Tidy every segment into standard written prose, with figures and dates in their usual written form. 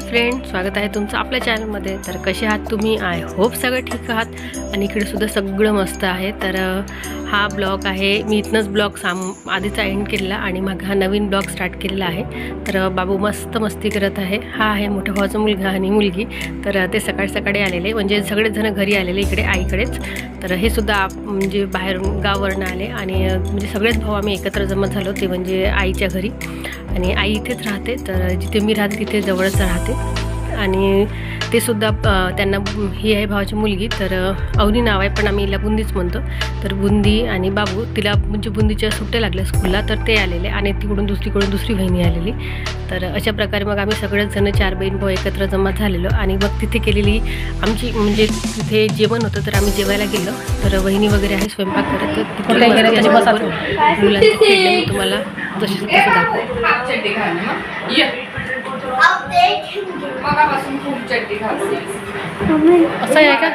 Friend, स्वागत आहे तुमचं आपल्या चॅनलमध्ये। तर कसे आहात तुम्ही? आय होप सगळं ठीक आहात आणि इकडे सुद्धा सगळं मस्त आहे। तर हा ब्लॉग आहे, मी इथनंच ब्लॉग आधीचा एंड केलेला आणि मग हा नवीन ब्लॉग स्टार्ट केलेला आहे। तर बाबू मस्त मस्ती करत आहे। हा आहे मोठा भावाचा मुलगा आणि मुलगी। तर ते सकाळी सकाळी आलेले, म्हणजे सगळेच जण घरी आलेले इकडे आईकडेच। तर हे सुद्धा म्हणजे बाहेरून गावावरून आले आणि म्हणजे सगळेच भाऊ आम्ही एकत्र जमा झालो, ते म्हणजे आईच्या घरी। आणि आई इथेच राहते, तर जिथे मी राहते तिथे जवळच राहते। आणि ते सुद्धा त्यांना ही आहे भावाची मुलगी, तर अवनी नाव आहे, पण आम्ही हिला बुंदीच म्हणतो। तर बुंदी आणि बाबू, तिला म्हणजे बुंदीच्या सुट्ट्या लागल्या स्कूलला, तर ते आलेले आणि तिकडून दुसरी बहिणी आलेली। तर अशा प्रकारे मग आम्ही सगळेच जण 4 बहीण भाऊ एकत्र जमा झालेलो आणि मग तिथे केलेली आमची म्हणजे तिथे जेवण होतं, तर आम्ही जेवायला गेलो। तर वहिनी वगैरे आहे स्वयंपाक करत, मुलांची खेळणी तुम्हाला जशी तसं दाखवतो। असं आहे का?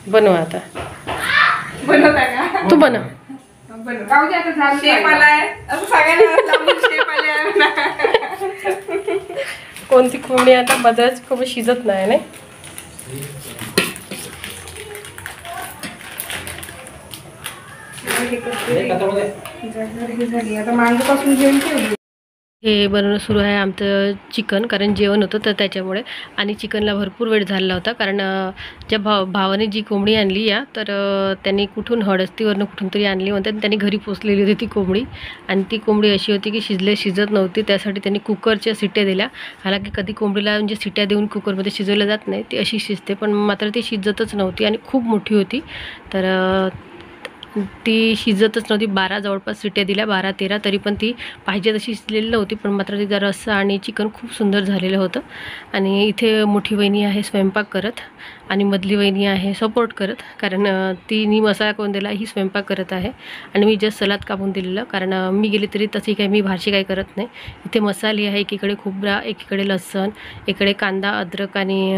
बनव आता, तू बनव। कोणती कोंबडी आता बदलच कोंबडी शिजत नाही ना। हे बनवणं सुरू आहे आमचं चिकन, कारण जेवण होतं तर त्याच्यामुळे। आणि चिकनला भरपूर वेळ झाला होता, कारण ज्या भावाने जी कोंबडी आणली या, तर त्यांनी कुठून हडस्तीवरनं कुठून तरी आणली म्हणतात, त्यांनी घरी पोचलेली होती ती कोंबडी। आणि ती कोंबडी अशी होती की शिजत नव्हती, त्यासाठी त्यांनी कुकरच्या शिट्ट्या दिल्या। हालाकी कधी कोंबडीला म्हणजे शिट्ट्या देऊन कुकरमध्ये शिजवलं जात नाही, ती अशी शिजते, पण मात्र ती शिजतच नव्हती आणि खूप मोठी होती। तर ती शिजतच नव्हती, 12 जवळपास शिट्ट्या दिल्या, 12-13, तरी पण ती पाहिजे तशी शिजलेली नव्हती। पण मात्र तिचा रस्सा आणि चिकन खूप सुंदर झालेलं होतं। आणि इथे मोठी वहिनी आहे स्वयंपाक करत आणि मधली वहिनी आहे सपोर्ट करत, कारण तिने मसाला करून दिला, ही स्वयंपाक करत आहे आणि मी जस्ट सलाद कापून दिलेलं, कारण मी गेली तरी तशी काही मी भाजी काही करत नाही। इथे मसाले आहे, एकीकडे खोबरा, एकीकडे लसूण, एकीकडे कांदा, अद्रक आणि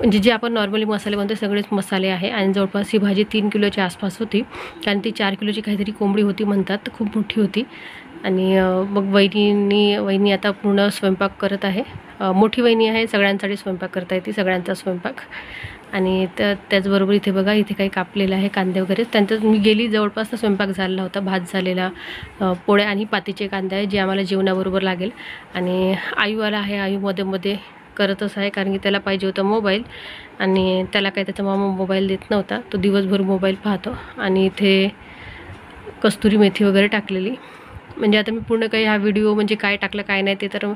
म्हणजे जे आपण नॉर्मली मसाले बनवतो सगळेच मसाले आहे। आणि जवळपास ही भाजी 3 किलोच्या आसपास होती, कारण ती 4 किलोची काहीतरी कोंबडी होती म्हणतात, तर खूप मोठी होती। आणि मग वहिनी आता पूर्ण स्वयंपाक करत आहे। मोठी वहिनी आहे, सगळ्यांसाठी स्वयंपाक करता येते, सगळ्यांचा स्वयंपाक। आणि त्याचबरोबर इथे बघा, इथे काही कापलेलं आहे कांदे वगैरे, त्यांचं मी गेली जवळपास स्वयंपाक झालेला होता, भात झालेला, पोळ्या आणि पातीचे कांदे आहे, जे आम्हाला जेवणाबरोबर लागेल। आणि आयूवाला आहे, आयू मध्ये करतच आहे, कारण की त्याला पाहिजे होता मोबाईल आणि त्याला काही त्याचा मामा मोबाईल देत नव्हता, तो दिवसभर मोबाईल पाहतो। आणि इथे कस्तुरी मेथी वगैरे टाकलेली, म्हणजे आता मी पूर्ण काही हा व्हिडिओ म्हणजे काय टाकलं काय नाही ते तर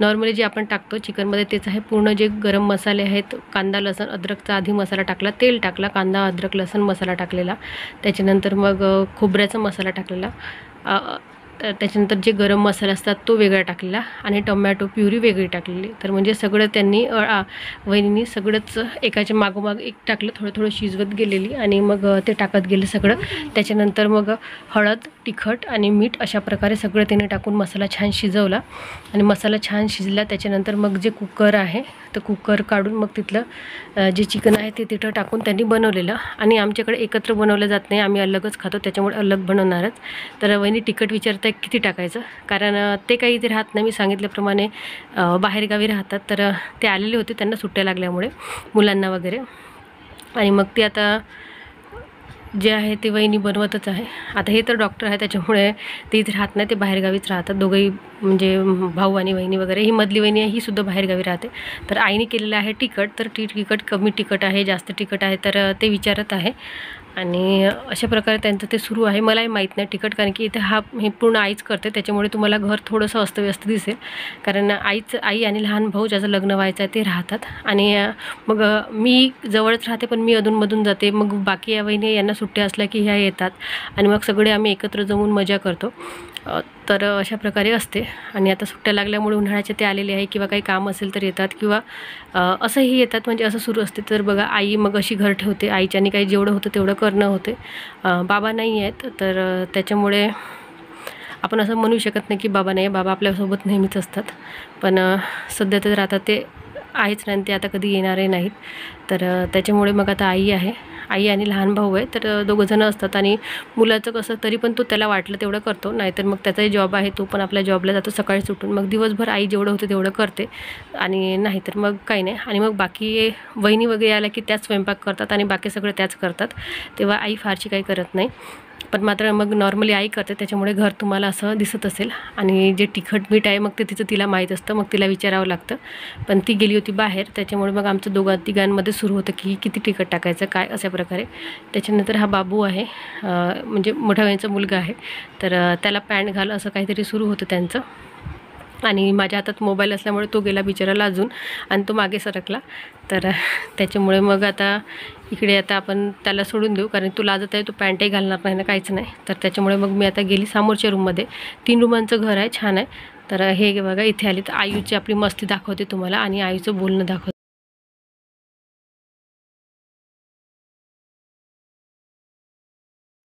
नॉर्मली जे आपण टाकतो चिकनमध्ये तेच आहे। पूर्ण जे गरम मसाले आहेत, कांदा लसूण अद्रकचा आधी मसाला टाकला, तेल टाकला, कांदा अद्रक लसूण मसाला टाकलेला, त्याच्यानंतर मग खोबऱ्याचा मसाला टाकलेला, त्याच्यानंतर जे गरम मसाला असतात तो वेगळा टाकलेला आणि टोमॅटो प्युरी वेगळी टाकलेली। तर म्हणजे सगळं त्यांनी वहिनींनी सगळंच एकाच्या मागोमाग एक टाकलं, थोडं शिजवत गेलेली आणि मग ते टाकत गेले सगळं। त्याच्यानंतर मग हळद, तिखट आणि मीठ अशा प्रकारे सगळं त्याने टाकून मसाला छान शिजवला। आणि मसाला छान शिजला त्याच्यानंतर मग जे कुकर आहे, तर कुकर काढून मग तिथलं जे चिकन आहे ते तिथं टाकून त्यांनी बनवलेलं। आणि आमच्याकडे एकत्र बनवलं जात नाही, आम्ही अलगच खातो, त्याच्यामुळे अलग बनवणारच। तर वहिनी तिखट विचारताय किती टाकायचं, कारण ते काही इथे राहत नाही, मी सांगितल्याप्रमाणे बाहेरगावी राहतात, तर ते आलेले होते, त्यांना सुट्ट्या लागल्यामुळे मुलांना वगैरे। आणि मग ते आता जे आहे ते वहिनी बनवतच आहे। आता हे तर डॉक्टर आहे, त्याच्यामुळे ते इथे राहत नाही, ते बाहेरगावीच राहतात दोघंही, म्हणजे भाऊ आणि वहिनी वगैरे। ही मधली वहिनी आहे, ही सुद्धा बाहेरगावी राहते। तर आईने केलेलं आहे तिखट, तर तिखट कमी तिखट आहे, जास्त तिखट आहे, तर ते विचारत आहे। आणि अशा प्रकारे त्यांचं ते सुरू आहे। मलाही माहीत नाही तिखट, कारण की इथे हे पूर्ण आईच करते, त्याच्यामुळे तुम्हाला घर थोडंसं अस्तव्यस्त दिसेल, कारण आई आणि लहान भाऊ ज्याचं लग्न व्हायचं आहे ते राहतात। आणि मग मी जवळच राहते, पण मी अधूनमधून जाते, मग बाकी या वहिनी यांना सुट्ट्या असल्या की ह्या येतात आणि मग सगळे आम्ही एकत्र जमून मजा करतो। तर अशा प्रकारे असते। आणि आता सुट्ट्या लागल्यामुळे उन्हाळ्याचे ते आलेले आहे, किंवा काही काम असेल तर येतात, किंवा असंही येतात, म्हणजे असं सुरू असते। तर बघा, आई मग अशी घर ठेवते, आईच्यानी काही जेवढं होतं तेवढं करणं होते। बाबा नाही आहेत, तर त्याच्यामुळे आपण असं म्हणू शकत नाही की बाबा नाही, बाबा आपल्यासोबत नेहमीच असतात, पण सध्या तर आता ते आहेच नाही, ते आता कधी येणारे नाहीत। तर त्याच्यामुळे मग आता आई आहे आई आणि लहान भाऊ आहे, तर दोघंजणं असतात. आणि मुलाचं कसं तरी पण तो त्याला वाटलं तेवढं करतो, नाहीतर मग त्याचाही जॉब आहे, तो पण आपल्या जॉबला जातो सकाळी सुटून. मग दिवसभर आई जेवढं होतं तेवढं करते आणि नाहीतर मग काही नाही. आणि मग बाकी वहिनी वगैरे आल्या की त्याच स्वयंपाक करतात आणि बाकी सगळं त्याच करतात, तेव्हा आई फारशी काही करत नाही. पण मात्र मग नॉर्मली आई करते, त्याच्यामुळे घर तुम्हाला असं दिसत असेल. आणि जे तिखट मीठ आहे मग ते तिचं तिला माहीत असतं, मग तिला विचारावं लागतं. पण ती गेली होती बाहेर, त्याच्यामुळे मग आमचं तिघांमध्ये सुरू होतं की किती तिखट टाकायचं काय अशा प्रकारे. त्याच्यानंतर हा बाबू आहे, म्हणजे मोठ्या वहिनीचा मुलगा आहे, तर त्याला पॅन्ट घाल असं काहीतरी सुरू होतं त्यांचं. आणि माझ्या हातात मोबाईल असल्यामुळे तो गेला बिचारा लाजून आणि तो मागे सरकला. तर त्याच्यामुळे मग आता इकडे आता आपण त्याला सोडून देऊ, कारण तो लाजत आहे, तो पॅन्टही घालणार नाही ना काहीच नाही. तर त्याच्यामुळे मग मी आता गेली समोरच्या रूममध्ये. 3 रूमांचं घर आहे, छान आहे. तर हे बघा इथे आली तर आयुची आपली मस्ती दाखवते तुम्हाला आणि आयुचं बोलणं दाखवते.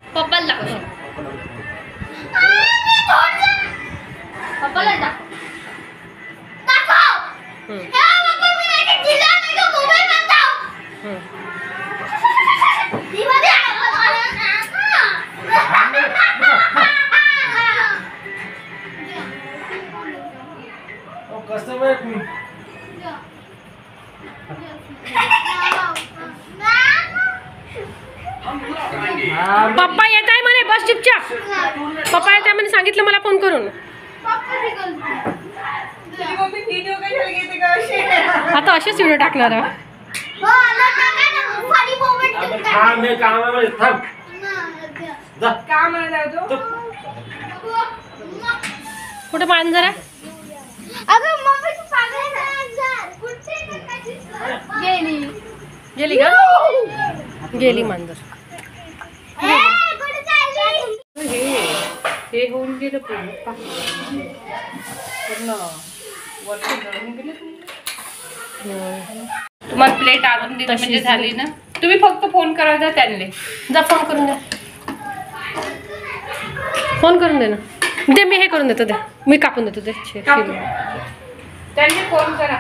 पप्पाला दाखव. पप्पाला दाखव. पप्पा येत आहे म्हणे, बस चुपचाप. पप्पा येत आहे म्हणे, सांगितलं मला फोन करून. आता असेच व्हिडिओ टाकणार आहे. कुठे मांजर आहे? गेली का? गेली मांजर. हे होऊन गेलं तुम्हाला प्लेट आणून दिली म्हणजे झाली ना. तुम्ही फक्त फोन करा जा त्यांनी. जा फोन करून द्या, फोन करून दे ना. दे मी हे करून देतो, दे मी कापून देतो. दे त्यांनी फोन करा.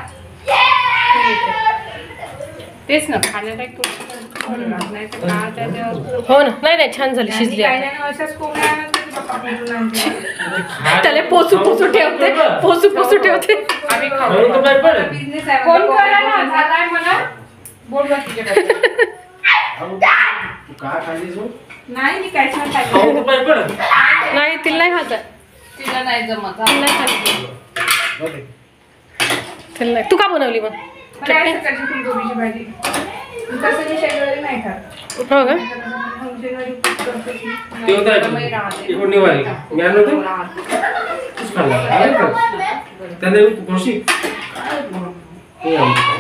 तेच ना खाण्याला एक हो ना. नाही नाही छान झाली, शिजली. त्याला पोचू पोचू ठेवते, पोचू पोचू ठेवते. फोन करा ना, झालाय मला. बोल बा तुझ्याकडे. नाही मी काहीच नाही. नाही तिला नाही खाता, तिला नाही जमत. तिला नाही. तू का बनवली मग? भाजी तसं मी शनिवारी नाही खात. हो का?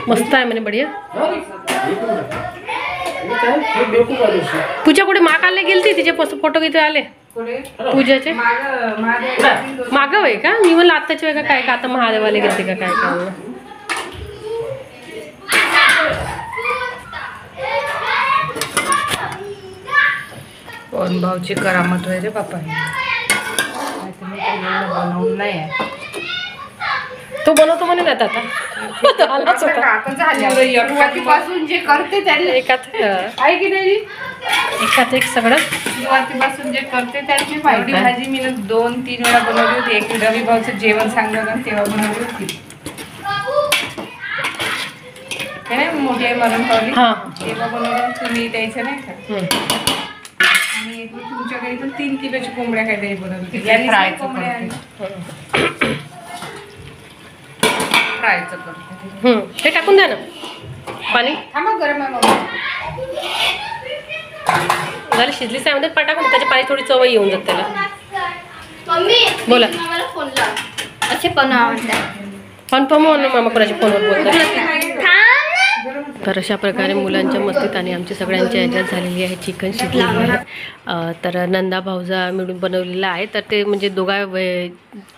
मस्त आहे म्हणे, बढिया. पूजा कुठे महाकालला गेलती, तिचे फोटो किती आले पूजाचे? मागं वय का? मी म्हणलं आत्ताच्या वेळ काय का आता महादेवाला गेलते का काय काय. पवन भाऊची करामत होय रे बापा. बनवून नाही तो बनवतो म्हणे आता. सुरुवातीपासून जे करते त्यांनी आहे की नाही, एकात एक सगळं सुरुवातीपासून जे करते त्यांची माहिती. भाजी मी 2-3 वेळा बनवली होती. एक रवी भाऊचं जेवण सांगलं ना तेव्हा बनवली होती. मोठी आई मरण पावली तेव्हा बनवलं तुम्ही द्यायचं नाही का. आणि तुमच्याकडे इथून 3 किलोची कोंबड्या काहीतरी बनवली. फ्रायचं करते. ते टाकून द्या ना पाणी. थांबा गरम आहे मग. झालं शिजली सायमध्ये पाणी टाकून त्याच्या पाणी थोडी चव येऊन जात त्याला. बोला. असे पण आवडतात. मामा कोणाच्या फोनवर बोलतात. तर अशा प्रकारे मुलांच्या मस्तीत आणि आमच्या सगळ्यांच्या ह्याच्यात झालेली आहे. चिकन शिजलेली आहे. तर नंदा भाऊजा मिळून बनवलेला आहे. तर ते म्हणजे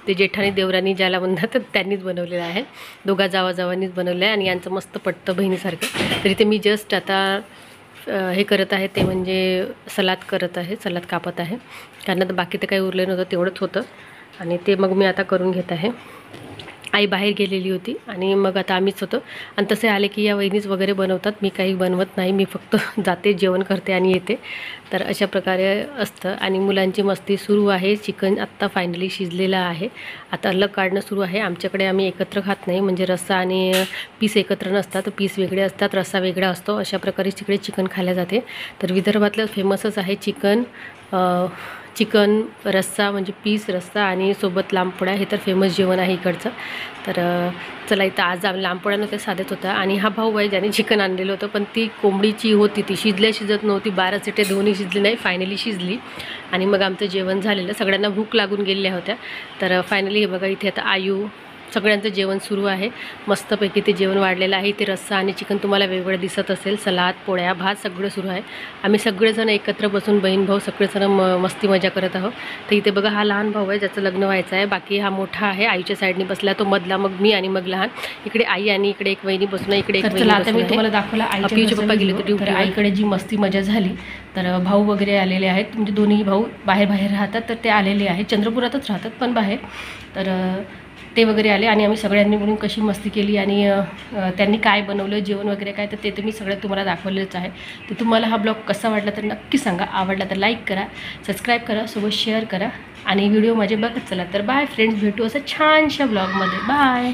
ते जेठानी देवरानी ज्याला म्हणतात तर त्यांनीच बनवलेलं आहे. दोघा जावाजावांनीच बनवलं आहे आणि यांचं मस्त पटतं बहिणीसारखं. तरी ते मी जस्ट आता हे करत आहे, ते म्हणजे सलाद करत आहे, सलाद कापत आहे. कारण आता बाकी तर काही उरलं नव्हतं, तेवढंच होतं आणि ते मग मी आता करून घेत आहे. आई बाहेर गेलेली होती आणि मग आता आम्हीच होतो. आणि तसे आले की या वहिनीच वगैरे बनवतात, मी काही बनवत नाही, मी फक्त जाते, जेवण करते आणि येते. तर अशा प्रकारे असतं. आणि मुलांची मस्ती सुरू आहे. चिकन आत्ता फायनली शिजलेलं आहे. आता अलग काढणं सुरू आहे. आमच्याकडे आम्ही एकत्र खात नाही, म्हणजे रस्सा आणि पीस एकत्र नसतात, पीस वेगळे असतात, रस्सा वेगळा असतो. अशा प्रकारे तिकडे चिकन खायला जाते. तर विदर्भातलं फेमसच आहे चिकन रस्सा, म्हणजे पीस रस्सा आणि सोबत लांबपोळ्या, हे तर फेमस जेवण आहे इकडचं. तर चला इथं आज आम्ही लांबपोळ्या नव्हत्या, साधेच होता. आणि हा भाऊ आहे ज्याने चिकन आणलेलं होतं, पण ती कोंबडीची होती, ती शिजत नव्हती. 12 सिटे दोन्ही शिजली नाही, फायनली शिजली. आणि मग आमचं जेवण झालेलं. सगळ्यांना भूक लागून गेलेल्या होत्या. तर फायनली हे बघा इथे आता आयू सगळ्यांचं जेवण सुरू आहे. मस्तपैकी ते जेवण वाढलेलं आहे. ते रस्सा आणि चिकन तुम्हाला वेगवेगळं दिसत असेल, सलाद, पोळ्या, भात सगळं सुरू आहे. आम्ही सगळेजण एकत्र बसून बहीण भाऊ सगळेजण मस्ती मजा करत आहोत. तर इथे बघा हा लहान भाऊ आहे ज्याचं लग्न व्हायचं आहे. बाकी हा मोठा आहे, आईच्या साईडने बसला, तो मधला, मग मी आणि मग लहान. इकडे आई आणि इकडे एक वहिनी बसून आहे, इकडे एक वहिनी बसून आहे. मी तुम्हाला दाखवला आईचे पप्पा गेले होते ड्युटी. आईकडे जी मस्ती मजा झाली. तर भाऊ वगैरे आलेले आहेत, म्हणजे दोन्ही भाऊ बाहेर राहतात, तर ते आलेले आहेत. चंद्रपुरातच राहतात पण बाहेर. तर ते वगैरे आले आणि आम्ही सगळ्यांनी मिळून कशी मस्ती केली आणि त्यांनी काय बनवलं, जेवण वगैरे काय, तर ते मी सगळं तुम्हाला दाखवलेलंच आहे. तर तुम्हाला हा ब्लॉग कसा वाटला तर नक्की सांगा. आवडला तर लाईक करा, सबस्क्राईब करा, सोबत शेअर करा आणि व्हिडिओ माझे बघत चला. तर बाय फ्रेंड्स, भेटू असं छानशा ब्लॉगमध्ये. बाय.